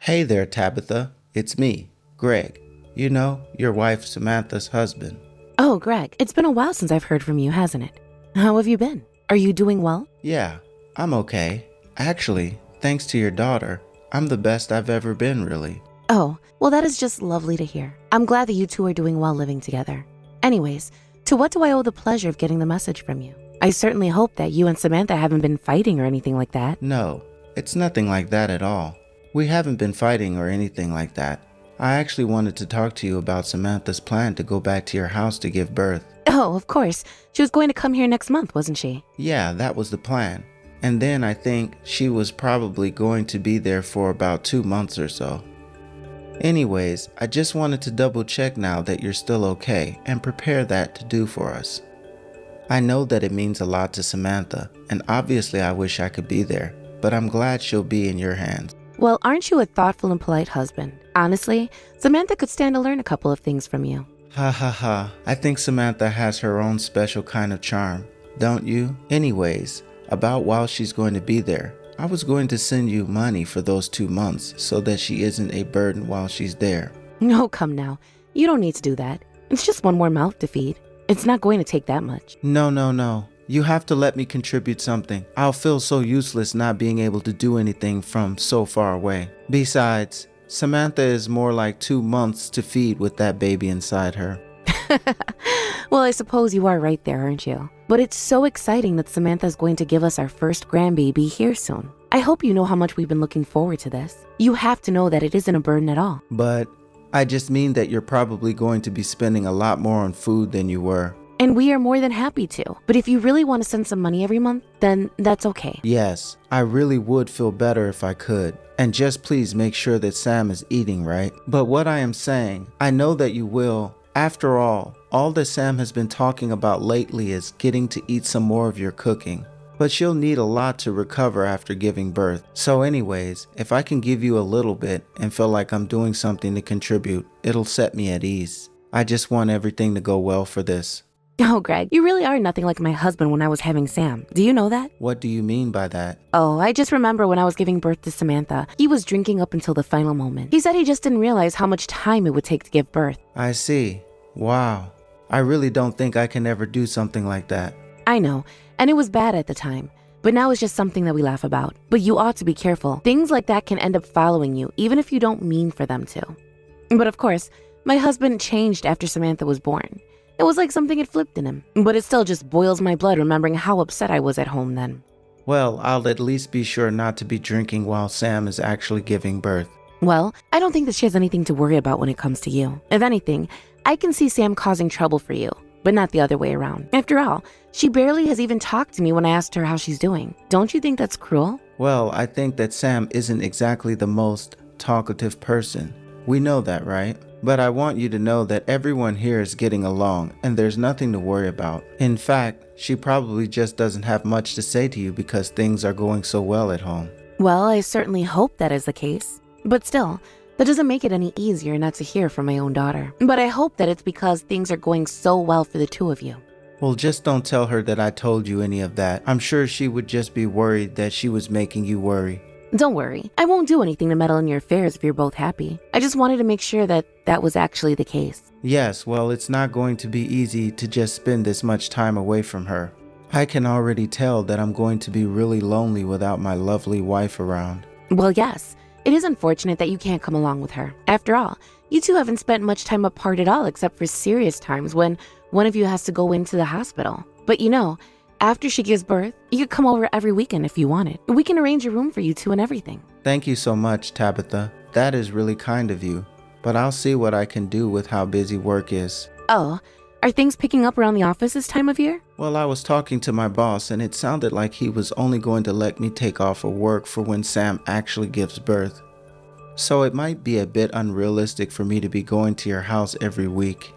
Hey there, Tabitha. It's me, Greg. You know, your wife Samantha's husband. Oh, Greg, it's been a while since I've heard from you, hasn't it? How have you been? Are you doing well? Yeah, I'm okay. Actually, thanks to your daughter, I'm the best I've ever been, really. Oh, well, that is just lovely to hear. I'm glad that you two are doing well living together. Anyways, to what do I owe the pleasure of getting the message from you? I certainly hope that you and Samantha haven't been fighting or anything like that. No, it's nothing like that at all. We haven't been fighting or anything like that. I actually wanted to talk to you about Samantha's plan to go back to your house to give birth. Oh, of course. She was going to come here next month, wasn't she? Yeah, that was the plan. And then I think she was probably going to be there for about 2 months or so. Anyways, I just wanted to double check now that you're still okay and prepare that to do for us. I know that it means a lot to Samantha, and obviously I wish I could be there, but I'm glad she'll be in your hands. Well, aren't you a thoughtful and polite husband? Honestly, Samantha could stand to learn a couple of things from you. Ha ha ha, I think Samantha has her own special kind of charm, don't you? Anyways, about while she's going to be there, I was going to send you money for those 2 months so that she isn't a burden while she's there. No, come now. You don't need to do that. It's just one more mouth to feed. It's not going to take that much. No. You have to let me contribute something. I'll feel so useless not being able to do anything from so far away. Besides, Samantha is more like 2 months to feed with that baby inside her. Well, I suppose you are right there, aren't you? But it's so exciting that Samantha's going to give us our first grandbaby here soon. I hope you know how much we've been looking forward to this. You have to know that it isn't a burden at all. But I just mean that you're probably going to be spending a lot more on food than you were. And we are more than happy to. But if you really want to send some money every month, then that's okay. Yes, I really would feel better if I could. And just please make sure that Sam is eating right. But what I am saying, I know that you will. After all that Sam has been talking about lately is getting to eat some more of your cooking. But she'll need a lot to recover after giving birth. So anyways, if I can give you a little bit and feel like I'm doing something to contribute, it'll set me at ease. I just want everything to go well for this. Oh, Greg, you really are nothing like my husband when I was having Sam. Do you know that? What do you mean by that? Oh, I just remember when I was giving birth to Samantha, he was drinking up until the final moment. He said he just didn't realize how much time it would take to give birth. I see. Wow. I really don't think I can ever do something like that. I know, and it was bad at the time. But now it's just something that we laugh about. But you ought to be careful. Things like that can end up following you, even if you don't mean for them to. But of course, my husband changed after Samantha was born. It was like something had flipped in him. But it still just boils my blood remembering how upset I was at home then. Well, I'll at least be sure not to be drinking while Sam is actually giving birth. Well, I don't think that she has anything to worry about when it comes to you. If anything, I can see Sam causing trouble for you, but not the other way around. After all, she barely has even talked to me when I asked her how she's doing. Don't you think that's cruel? Well, I think that Sam isn't exactly the most talkative person. We know that, right? But I want you to know that everyone here is getting along and there's nothing to worry about. In fact, she probably just doesn't have much to say to you because things are going so well at home. Well, I certainly hope that is the case. But still, that doesn't make it any easier not to hear from my own daughter. But I hope that it's because things are going so well for the two of you. Well, just don't tell her that I told you any of that. I'm sure she would just be worried that she was making you worry. Don't worry, I won't do anything to meddle in your affairs if you're both happy. I just wanted to make sure that that was actually the case. Yes, well, it's not going to be easy to just spend this much time away from her. I can already tell that I'm going to be really lonely without my lovely wife around. Well, yes, it is unfortunate that you can't come along with her. After all, you two haven't spent much time apart at all except for serious times when one of you has to go into the hospital. But you know, after she gives birth, you could come over every weekend if you wanted. We can arrange a room for you two and everything. Thank you so much, Tabitha. That is really kind of you. But I'll see what I can do with how busy work is. Oh, are things picking up around the office this time of year? Well, I was talking to my boss and it sounded like he was only going to let me take off of work for when Sam actually gives birth. So it might be a bit unrealistic for me to be going to your house every week.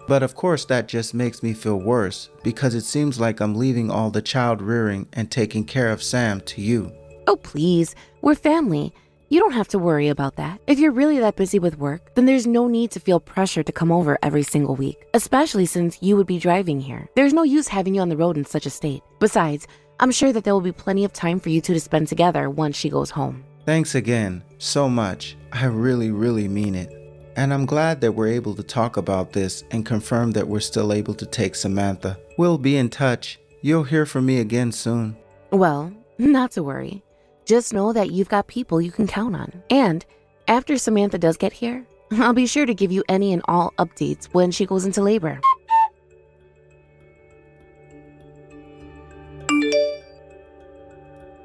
But of course that just makes me feel worse because it seems like I'm leaving all the child rearing and taking care of Sam to you. Oh, please, we're family. You don't have to worry about that. If you're really that busy with work, then there's no need to feel pressure to come over every single week, especially since you would be driving here. There's no use having you on the road in such a state. Besides, I'm sure that there will be plenty of time for you two to spend together once she goes home. Thanks again, so much. I really, really mean it. And I'm glad that we're able to talk about this and confirm that we're still able to take Samantha. We'll be in touch. You'll hear from me again soon. Well, not to worry. Just know that you've got people you can count on. And after Samantha does get here, I'll be sure to give you any and all updates when she goes into labor.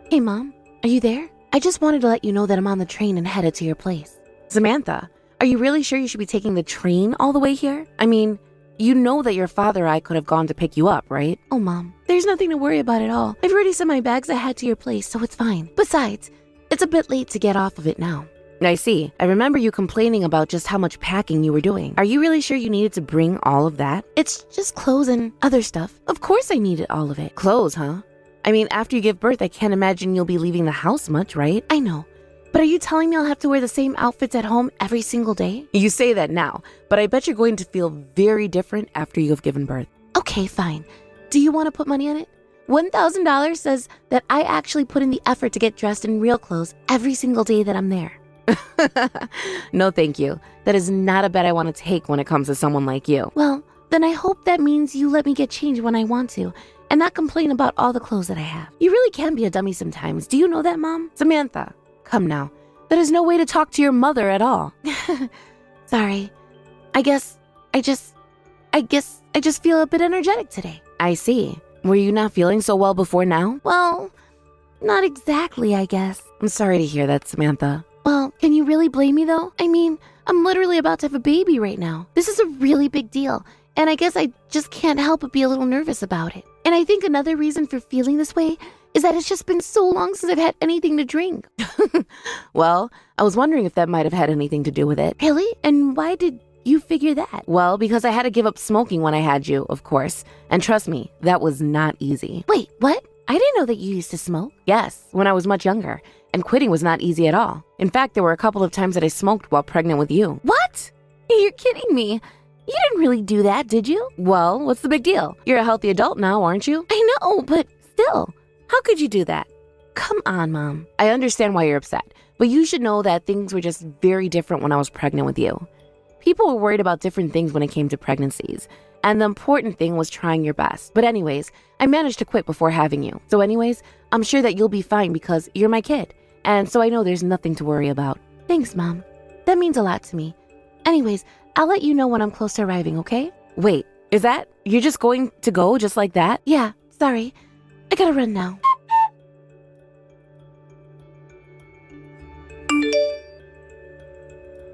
Hey, Mom, are you there? I just wanted to let you know that I'm on the train and headed to your place. Samantha, are you really sure you should be taking the train all the way here? I mean, you know that your father or I could have gone to pick you up, right? Oh, Mom, there's nothing to worry about at all. I've already sent my bags ahead to your place, so it's fine. Besides, it's a bit late to get off of it now. I see. I remember you complaining about just how much packing you were doing. Are you really sure you needed to bring all of that? It's just clothes and other stuff. Of course I needed all of it. Clothes, huh? I mean, after you give birth, I can't imagine you'll be leaving the house much, right? I know. But are you telling me I'll have to wear the same outfits at home every single day? You say that now, but I bet you're going to feel very different after you have given birth. Okay, fine. Do you want to put money on it? $1,000 says that I actually put in the effort to get dressed in real clothes every single day that I'm there. No, thank you. That is not a bet I want to take when it comes to someone like you. Well, then I hope that means you let me get changed when I want to and not complain about all the clothes that I have. You really can be a dummy sometimes. Do you know that, Mom? Samantha, come now. That is no way to talk to your mother at all. Sorry. I just feel a bit energetic today. I see. Were you not feeling so well before now? Well, not exactly, I guess. I'm sorry to hear that, Samantha. Well, can you really blame me though? I mean, I'm literally about to have a baby right now. This is a really big deal, and I guess I just can't help but be a little nervous about it. And I think another reason for feeling this way is that it's just been so long since I've had anything to drink. Well, I was wondering if that might have had anything to do with it. Really? And why did you figure that? Well, because I had to give up smoking when I had you, of course. And trust me, that was not easy. Wait, what? I didn't know that you used to smoke. Yes, when I was much younger. And quitting was not easy at all. In fact, there were a couple of times that I smoked while pregnant with you. What? You're kidding me. You didn't really do that, did you? Well, what's the big deal? You're a healthy adult now, aren't you? I know, but still, how could you do that? Come on, Mom. I understand why you're upset, but you should know that things were just very different when I was pregnant with you. People were worried about different things when it came to pregnancies, and the important thing was trying your best. But anyways, I managed to quit before having you. So anyways, I'm sure that you'll be fine because you're my kid. And so I know there's nothing to worry about. Thanks, Mom. That means a lot to me. Anyways, I'll let you know when I'm close to arriving, okay? Wait, is that? You're just going to go just like that? Yeah, sorry. I gotta run now.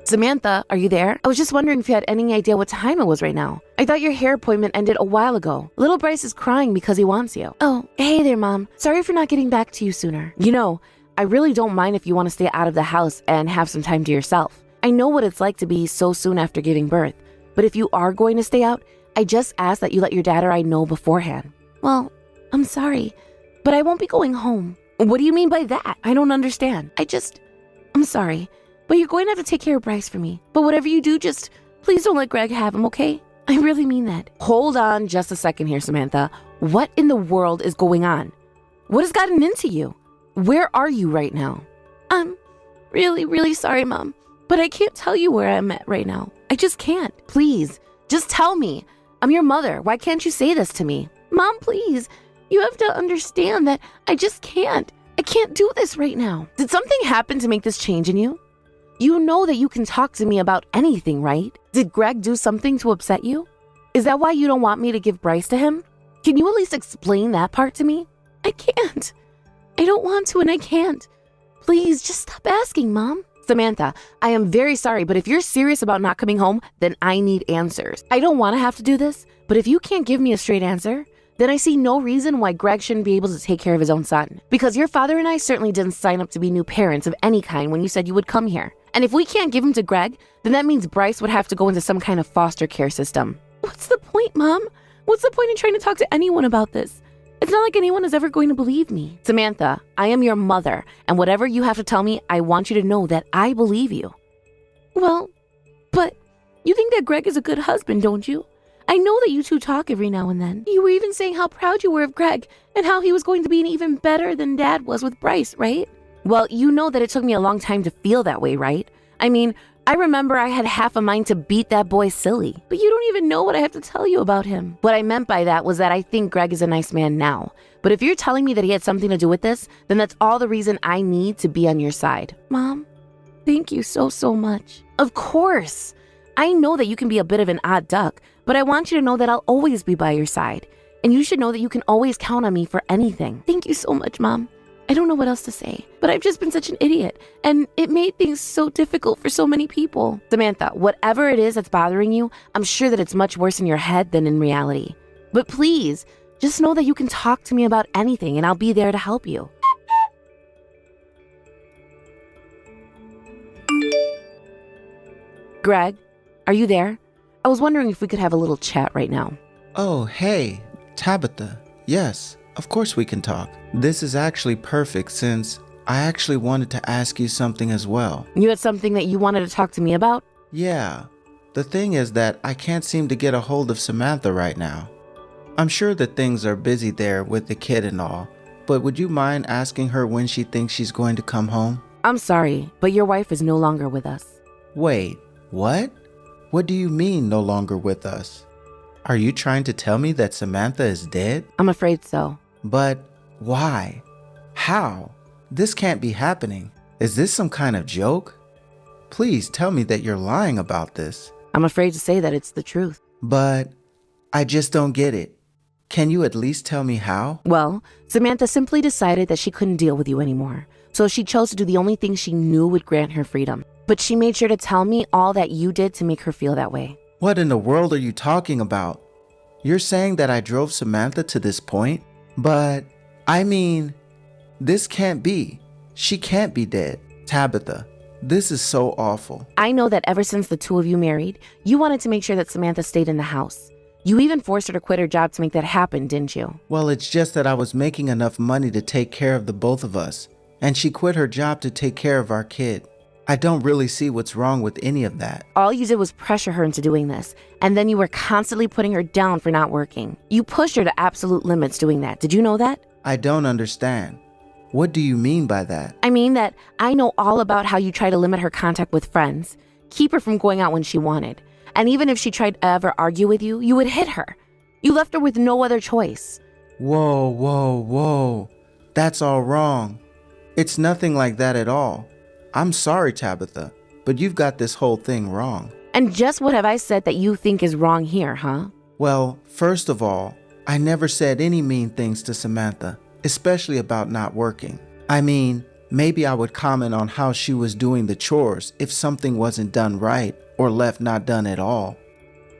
Samantha, are you there? I was just wondering if you had any idea what time it was right now. I thought your hair appointment ended a while ago. Little Bryce is crying because he wants you. Oh, hey there, Mom. Sorry for not getting back to you sooner. You know, I really don't mind if you want to stay out of the house and have some time to yourself. I know what it's like to be so soon after giving birth, but if you are going to stay out, I just ask that you let your dad or I know beforehand. Well, I'm sorry, but I won't be going home. What do you mean by that? I don't understand. I'm sorry, but you're going to have to take care of Bryce for me. But whatever you do, just please don't let Greg have him, okay? I really mean that. Hold on just a second here, Samantha. What in the world is going on? What has gotten into you? Where are you right now? I'm really, really sorry, Mom, but I can't tell you where I'm at right now. I just can't. Please, just tell me. I'm your mother. Why can't you say this to me? Mom, please. You have to understand that I just can't. I can't do this right now. Did something happen to make this change in you? You know that you can talk to me about anything, right? Did Greg do something to upset you? Is that why you don't want me to give Bryce to him? Can you at least explain that part to me? I can't. I don't want to and I can't. Please, just stop asking, Mom. Samantha, I am very sorry, but if you're serious about not coming home, then I need answers. I don't want to have to do this, but if you can't give me a straight answer, then I see no reason why Greg shouldn't be able to take care of his own son. Because your father and I certainly didn't sign up to be new parents of any kind when you said you would come here. And if we can't give him to Greg, then that means Bryce would have to go into some kind of foster care system. What's the point, Mom? What's the point in trying to talk to anyone about this? It's not like anyone is ever going to believe me. Samantha, I am your mother, and whatever you have to tell me, I want you to know that I believe you. Well, but you think that Greg is a good husband, don't you? I know that you two talk every now and then. You were even saying how proud you were of Greg and how he was going to be even better than Dad was with Bryce, right? Well, you know that it took me a long time to feel that way, right? I mean, I remember I had half a mind to beat that boy silly, but you don't even know what I have to tell you about him. What I meant by that was that I think Greg is a nice man now. But if you're telling me that he had something to do with this, then that's all the reason I need to be on your side. Mom, thank you so much. Of course. I know that you can be a bit of an odd duck, but I want you to know that I'll always be by your side. And you should know that you can always count on me for anything. Thank you so much, Mom. I don't know what else to say, but I've just been such an idiot, and it made things so difficult for so many people. Samantha, whatever it is that's bothering you, I'm sure that it's much worse in your head than in reality. But please, just know that you can talk to me about anything, and I'll be there to help you. Greg, are you there? I was wondering if we could have a little chat right now. Oh, hey, Tabitha. Yes, of course we can talk. This is actually perfect since I actually wanted to ask you something as well. You had something that you wanted to talk to me about? Yeah, the thing is that I can't seem to get a hold of Samantha right now. I'm sure that things are busy there with the kid and all, but would you mind asking her when she thinks she's going to come home? I'm sorry, but your wife is no longer with us. Wait, what? What do you mean no longer with us? Are you trying to tell me that Samantha is dead? I'm afraid so. But why? How? This can't be happening. Is this some kind of joke? Please tell me that you're lying about this. I'm afraid to say that it's the truth. But I just don't get it. Can you at least tell me how? Well, Samantha simply decided that she couldn't deal with you anymore. So she chose to do the only thing she knew would grant her freedom. But she made sure to tell me all that you did to make her feel that way. What in the world are you talking about? You're saying that I drove Samantha to this point? But, I mean, this can't be. She can't be dead. Tabitha, this is so awful. I know that ever since the two of you married, you wanted to make sure that Samantha stayed in the house. You even forced her to quit her job to make that happen, didn't you? Well, it's just that I was making enough money to take care of the both of us, and she quit her job to take care of our kid. I don't really see what's wrong with any of that. All you did was pressure her into doing this, and then you were constantly putting her down for not working. You pushed her to absolute limits doing that. Did you know that? I don't understand. What do you mean by that? I mean that I know all about how you try to limit her contact with friends, keep her from going out when she wanted, and even if she tried to ever argue with you, you would hit her. You left her with no other choice. Whoa. That's all wrong. It's nothing like that at all. I'm sorry, Tabitha, but you've got this whole thing wrong. And just what have I said that you think is wrong here, huh? Well, first of all, I never said any mean things to Samantha, especially about not working. I mean, maybe I would comment on how she was doing the chores if something wasn't done right or left not done at all.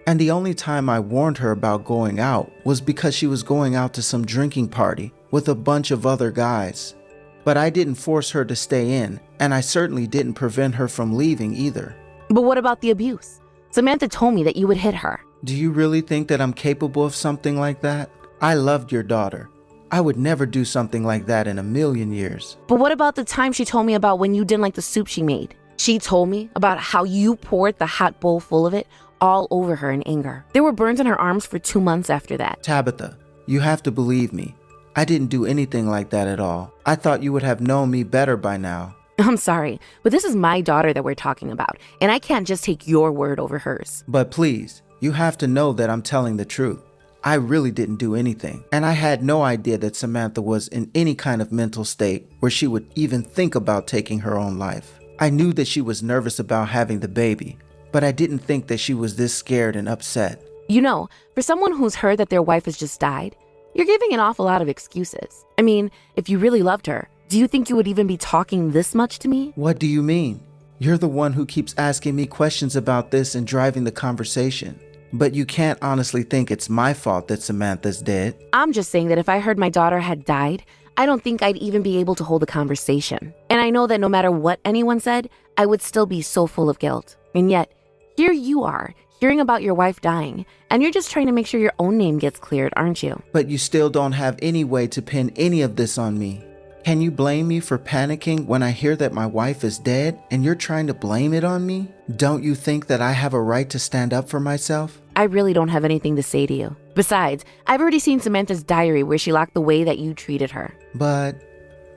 And the only time I warned her about going out was because she was going out to some drinking party with a bunch of other guys. But I didn't force her to stay in, and I certainly didn't prevent her from leaving either. But what about the abuse? Samantha told me that you would hit her. Do you really think that I'm capable of something like that? I loved your daughter. I would never do something like that in a million years. But what about the time she told me about when you didn't like the soup she made? She told me about how you poured the hot bowl full of it all over her in anger. There were burns on her arms for 2 months after that. Tabitha, you have to believe me. I didn't do anything like that at all. I thought you would have known me better by now. I'm sorry, but this is my daughter that we're talking about, and I can't just take your word over hers. But please, you have to know that I'm telling the truth. I really didn't do anything, and I had no idea that Samantha was in any kind of mental state where she would even think about taking her own life. I knew that she was nervous about having the baby, but I didn't think that she was this scared and upset. You know, for someone who's heard that their wife has just died, you're giving an awful lot of excuses. I mean, if you really loved her, do you think you would even be talking this much to me? What do you mean? You're the one who keeps asking me questions about this and driving the conversation. But you can't honestly think it's my fault that Samantha's dead. I'm just saying that if I heard my daughter had died, I don't think I'd even be able to hold a conversation. And I know that no matter what anyone said, I would still be so full of guilt. And yet, here you are, hearing about your wife dying, and you're just trying to make sure your own name gets cleared, aren't you? But you still don't have any way to pin any of this on me. Can you blame me for panicking when I hear that my wife is dead and you're trying to blame it on me? Don't you think that I have a right to stand up for myself? I really don't have anything to say to you. Besides, I've already seen Samantha's diary where she locked the way that you treated her. But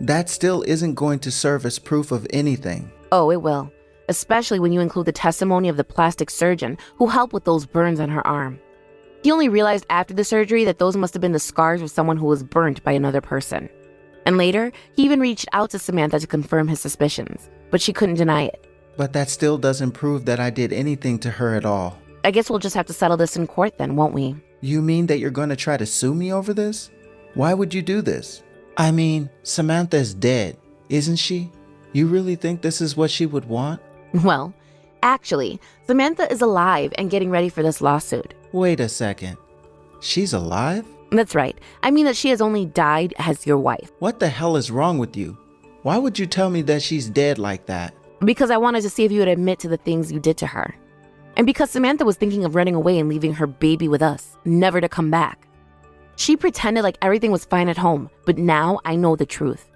that still isn't going to serve as proof of anything. Oh, it will. Especially when you include the testimony of the plastic surgeon who helped with those burns on her arm. He only realized after the surgery that those must have been the scars of someone who was burnt by another person. And later, he even reached out to Samantha to confirm his suspicions, but she couldn't deny it. But that still doesn't prove that I did anything to her at all. I guess we'll just have to settle this in court then, won't we? You mean that you're going to try to sue me over this? Why would you do this? I mean, Samantha is dead, isn't she? You really think this is what she would want? Well, actually, Samantha is alive and getting ready for this lawsuit. Wait a second. She's alive? That's right. I mean that she has only died as your wife. What the hell is wrong with you? Why would you tell me that she's dead like that? Because I wanted to see if you would admit to the things you did to her. And because Samantha was thinking of running away and leaving her baby with us, never to come back. She pretended like everything was fine at home, but now I know the truth.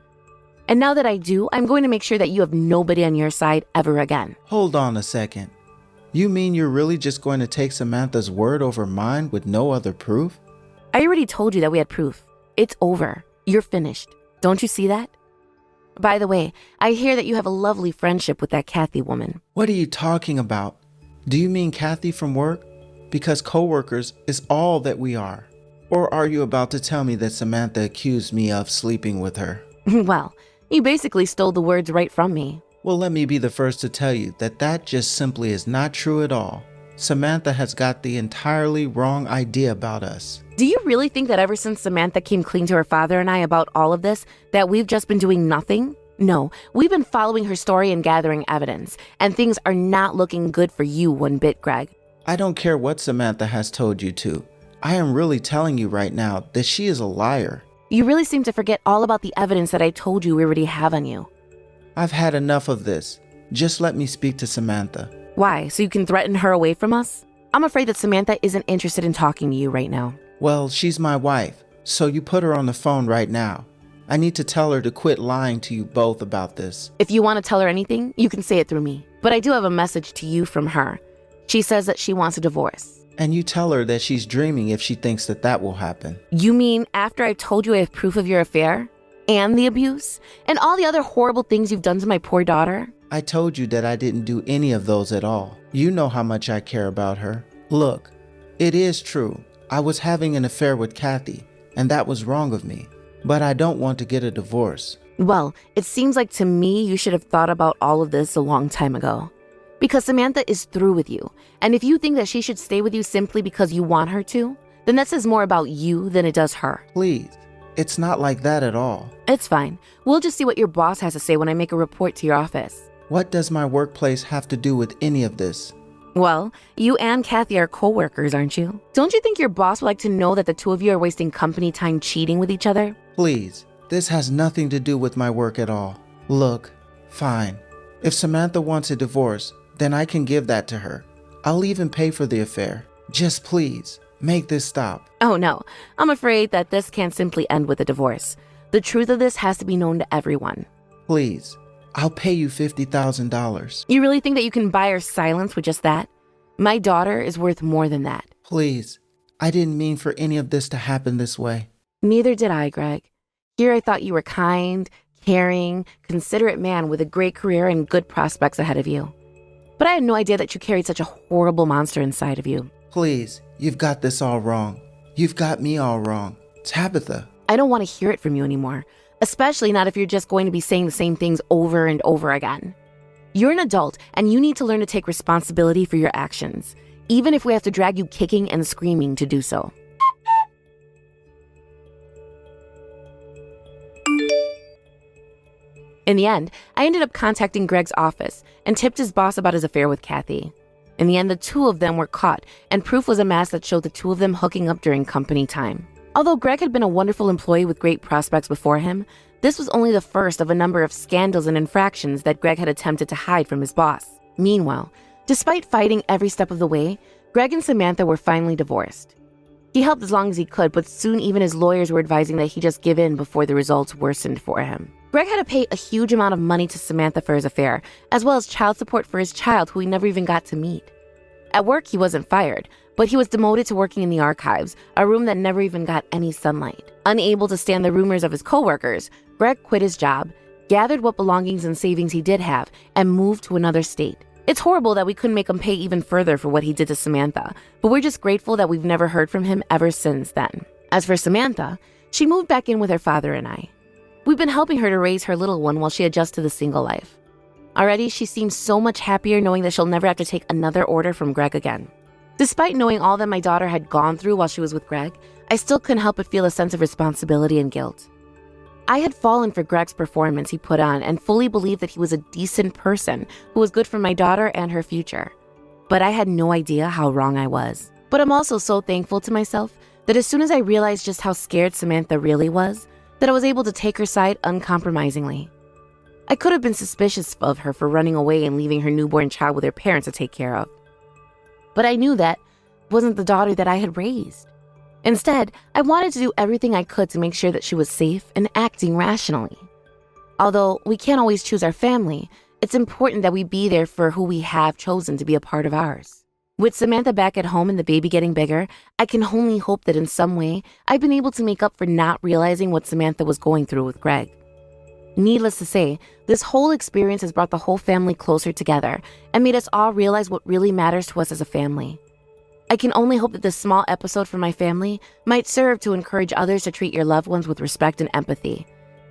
And now that I do, I'm going to make sure that you have nobody on your side ever again. Hold on a second. You mean you're really just going to take Samantha's word over mine with no other proof? I already told you that we had proof. It's over. You're finished. Don't you see that? By the way, I hear that you have a lovely friendship with that Kathy woman. What are you talking about? Do you mean Kathy from work? Because co-workers is all that we are. Or are you about to tell me that Samantha accused me of sleeping with her? Well, you basically stole the words right from me. Well, let me be the first to tell you that that just simply is not true at all. Samantha has got the entirely wrong idea about us. Do you really think that ever since Samantha came clean to her father and I about all of this, that we've just been doing nothing? No, we've been following her story and gathering evidence, and things are not looking good for you one bit, Greg. I don't care what Samantha has told you to. I am really telling you right now that she is a liar. You really seem to forget all about the evidence that I told you we already have on you. I've had enough of this. Just let me speak to Samantha. Why, so you can threaten her away from us? I'm afraid that Samantha isn't interested in talking to you right now. Well, she's my wife, so you put her on the phone right now. I need to tell her to quit lying to you both about this. If you want to tell her anything, you can say it through me. But I do have a message to you from her. She says that she wants a divorce. And you tell her that she's dreaming if she thinks that that will happen. You mean after I told you I have proof of your affair? And the abuse? And all the other horrible things you've done to my poor daughter? I told you that I didn't do any of those at all. You know how much I care about her. Look, it is true. I was having an affair with Kathy, and that was wrong of me. But I don't want to get a divorce. Well, it seems like to me you should have thought about all of this a long time ago. Because Samantha is through with you. And if you think that she should stay with you simply because you want her to, then that says more about you than it does her. Please, it's not like that at all. It's fine. We'll just see what your boss has to say when I make a report to your office. What does my workplace have to do with any of this? Well, you and Kathy are co-workers, aren't you? Don't you think your boss would like to know that the two of you are wasting company time cheating with each other? Please, this has nothing to do with my work at all. Look, fine. If Samantha wants a divorce, then I can give that to her. I'll even pay for the affair. Just please, make this stop. Oh no, I'm afraid that this can't simply end with a divorce. The truth of this has to be known to everyone. Please, I'll pay you $50,000. You really think that you can buy her silence with just that? My daughter is worth more than that. Please, I didn't mean for any of this to happen this way. Neither did I, Greg. Here I thought you were kind, caring, considerate man with a great career and good prospects ahead of you. But I had no idea that you carried such a horrible monster inside of you. Please, you've got this all wrong. You've got me all wrong. Tabitha. I don't want to hear it from you anymore, especially not if you're just going to be saying the same things over and over again. You're an adult and you need to learn to take responsibility for your actions, even if we have to drag you kicking and screaming to do so. In the end, I ended up contacting Greg's office and tipped his boss about his affair with Kathy. In the end, the two of them were caught, and proof was amassed that showed the two of them hooking up during company time. Although Greg had been a wonderful employee with great prospects before him, this was only the first of a number of scandals and infractions that Greg had attempted to hide from his boss. Meanwhile, despite fighting every step of the way, Greg and Samantha were finally divorced. He helped as long as he could, but soon even his lawyers were advising that he just give in before the results worsened for him. Greg had to pay a huge amount of money to Samantha for his affair, as well as child support for his child who he never even got to meet. At work, he wasn't fired, but he was demoted to working in the archives, a room that never even got any sunlight. Unable to stand the rumors of his coworkers, Greg quit his job, gathered what belongings and savings he did have, and moved to another state. It's horrible that we couldn't make him pay even further for what he did to Samantha, but we're just grateful that we've never heard from him ever since then. As for Samantha, she moved back in with her father and I. We've been helping her to raise her little one while she adjusts to the single life. Already, she seems so much happier knowing that she'll never have to take another order from Greg again. Despite knowing all that my daughter had gone through while she was with Greg, I still couldn't help but feel a sense of responsibility and guilt. I had fallen for Greg's performance he put on and fully believed that he was a decent person who was good for my daughter and her future. But I had no idea how wrong I was. But I'm also so thankful to myself that as soon as I realized just how scared Samantha really was, that I was able to take her side uncompromisingly. I could have been suspicious of her for running away and leaving her newborn child with her parents to take care of. But I knew that wasn't the daughter that I had raised. Instead, I wanted to do everything I could to make sure that she was safe and acting rationally. Although we can't always choose our family, it's important that we be there for who we have chosen to be a part of ours. With Samantha back at home and the baby getting bigger, I can only hope that in some way, I've been able to make up for not realizing what Samantha was going through with Greg. Needless to say, this whole experience has brought the whole family closer together and made us all realize what really matters to us as a family. I can only hope that this small episode for my family might serve to encourage others to treat your loved ones with respect and empathy.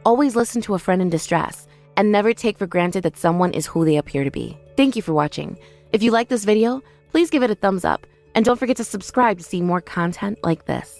Always listen to a friend in distress, and never take for granted that someone is who they appear to be. Thank you for watching. If you like this video, please give it a thumbs up, and don't forget to subscribe to see more content like this.